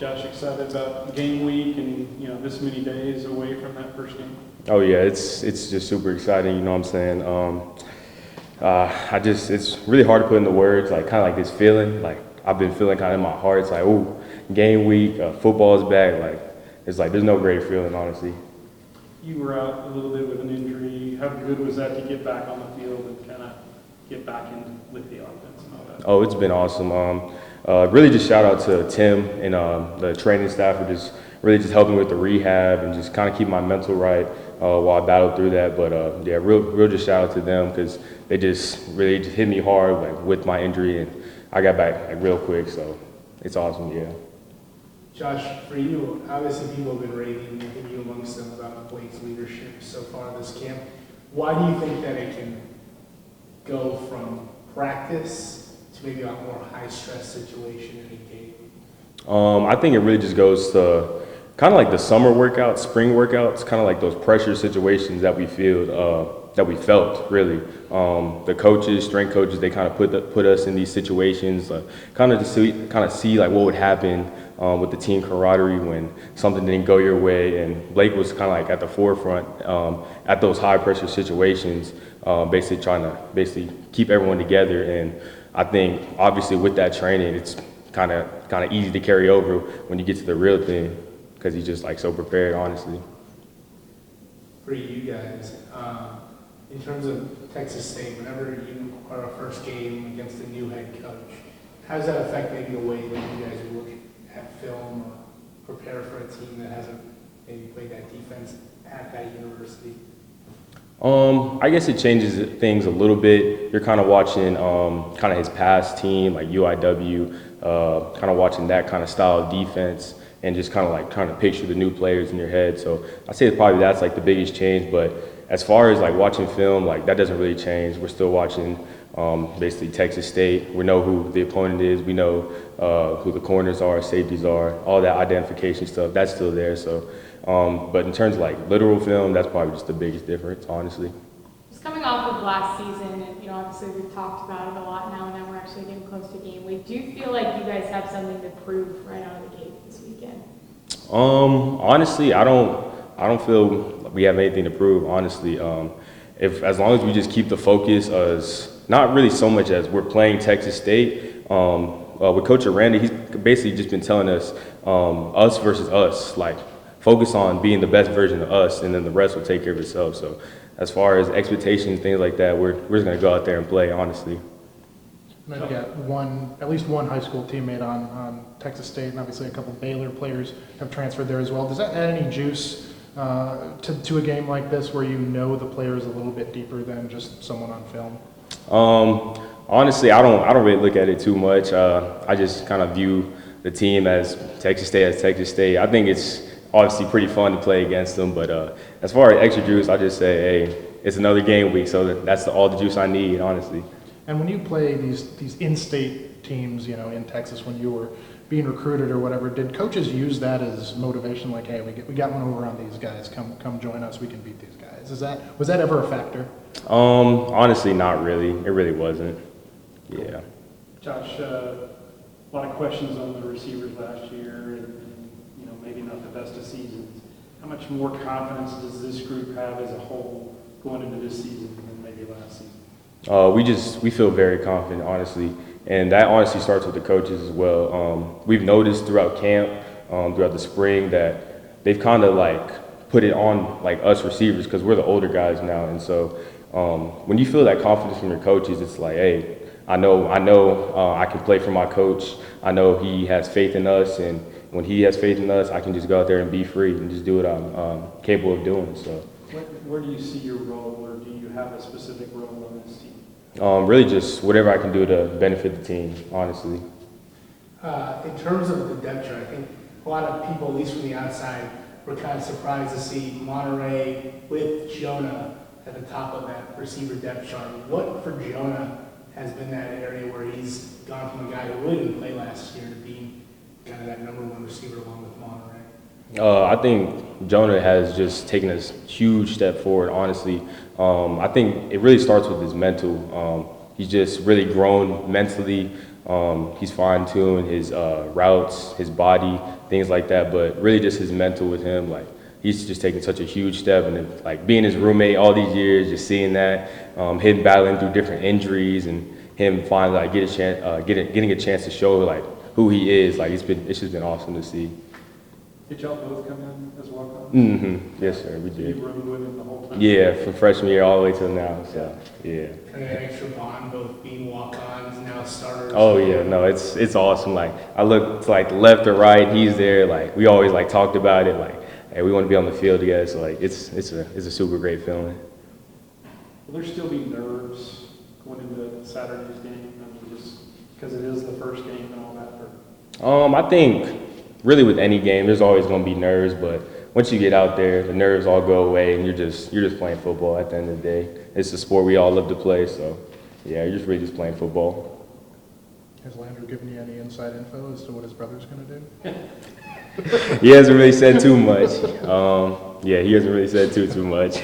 Josh, excited about game week and this many days away from that first game? Oh yeah, it's just super exciting. You know what I'm saying? It's really hard to put into words. Like kind of like this feeling. Like I've been feeling kind of in my heart. It's like, ooh, game week, football's back. Like there's no great feeling, honestly. You were out a little bit with an injury. How good was that to get back on the field and kind of get back in with the offense and all that? Oh, it's been awesome. Really just shout out to Tim and the training staff for just really just helping with the rehab and just kind of keep my mental right while I battled through that. But yeah, real just shout out to them because they just really just hit me hard like with my injury and I got back like real quick. So it's awesome. Yeah. Josh, for you, obviously people have been raving, I think you amongst them, about Blake's leadership so far this camp. Why do you think that it can go from practice to maybe a more high-stress situation in a game? I think it really just goes to kind of like the summer workouts, spring workouts, kind of like those pressure situations that we felt really. The coaches, strength coaches, they kind of put us in these situations, kind of see like what would happen with the team camaraderie when something didn't go your way. And Blake was kind of like at the forefront at those high pressure situations, basically trying to keep everyone together. And I think obviously with that training, it's kind of easy to carry over when you get to the real thing because he's just like so prepared, honestly. For you guys, in terms of Texas State, whenever you are a first game against a new head coach, how does that affect maybe the way that you guys look at film or prepare for a team that hasn't maybe played that defense at that university? I guess it changes things a little bit. You're kind of watching kind of his past team, like UIW, kind of watching that kind of style of defense and just kind of like trying to picture the new players in your head. So I say that's like the biggest change. But as far as like watching film, like that doesn't really change. We're still watching basically Texas State. We know who the opponent is. We know who the corners are, safeties are, all that identification stuff. That's still there. So, but in terms of like literal film, that's probably just the biggest difference, honestly. Just coming off of last season, and obviously we've talked about it a lot now, and then we're actually getting close to game week. Do you feel like you guys have something to prove right out of the gate this weekend? Honestly, I don't feel we have anything to prove. Honestly, as long as we just keep the focus as not really so much as we're playing Texas State. With Coach Aranda, he's basically just been telling us us versus us, like focus on being the best version of us, and then the rest will take care of itself. So, as far as expectations, things like that, we're just gonna go out there and play, honestly. And I've got at least one high school teammate on Texas State, and obviously a couple Baylor players have transferred there as well. Does that add any juice to a game like this, where the players a little bit deeper than just someone on film? Honestly, I don't really look at it too much. I just kind of view the team as Texas State. I think it's obviously pretty fun to play against them, but as far as extra juice, I just say, hey, it's another game week, so that's all the juice I need, honestly. And when you play these in-state teams, in Texas, when you were being recruited or whatever, did coaches use that as motivation? Like, hey, we got one over on these guys. Come join us. We can beat these guys. Was that ever a factor? Honestly, not really. It really wasn't. Yeah. Josh, a lot of questions on the receivers last year, and maybe not the best of seasons. How much more confidence does this group have as a whole going into this season than maybe last season? We feel very confident, honestly, and that honestly starts with the coaches as well. We've noticed throughout camp, throughout the spring, that they've kind of like put it on like us receivers because we're the older guys now, and so when you feel that confidence from your coaches, it's like, hey, I know I can play for my coach. I know he has faith in us, and when he has faith in us, I can just go out there and be free and just do what I'm capable of doing. So, where do you see your role, or do you have a specific role on this team? Really just whatever I can do to benefit the team, honestly. In terms of the depth chart, I think a lot of people, at least from the outside, were kind of surprised to see Monterey with Jonah at the top of that receiver depth chart. What for Jonah has been that area where he's gone from a guy who really didn't play last year to being kind of that number one receiver along with Monterey? I think Jonah has just taken a huge step forward, honestly. I think it really starts with his mental. He's just really grown mentally. He's fine-tuned his routes, his body, things like that. But really, just his mental with him, like he's just taking such a huge step. And then, like being his roommate all these years, just seeing that, him battling through different injuries, and him finally like getting a chance to show like who he is. Like it's just been awesome to see. Did y'all both come in as walk-ons? Mm-hmm. Yes, sir. We So you did. roomed with him the whole time? Yeah, from freshman year all the way till now. So yeah. And an extra bond, both being walk-ons, now starters. Oh yeah, no, it's awesome. Like I look to like left or right, he's there. Like we always like talked about it. Like hey, we want to be on the field together. So like it's a super great feeling. Will there still be nerves going into Saturday's game? I mean, just because it is the first game and all that? Or? I think really with any game, there's always going to be nerves, but once you get out there, the nerves all go away, and you're just playing football. At the end of the day, it's a sport we all love to play. So yeah, you're just really just playing football. Has Landry given you any inside info as to what his brother's going to do? He hasn't really said too much. Yeah, he hasn't really said too much.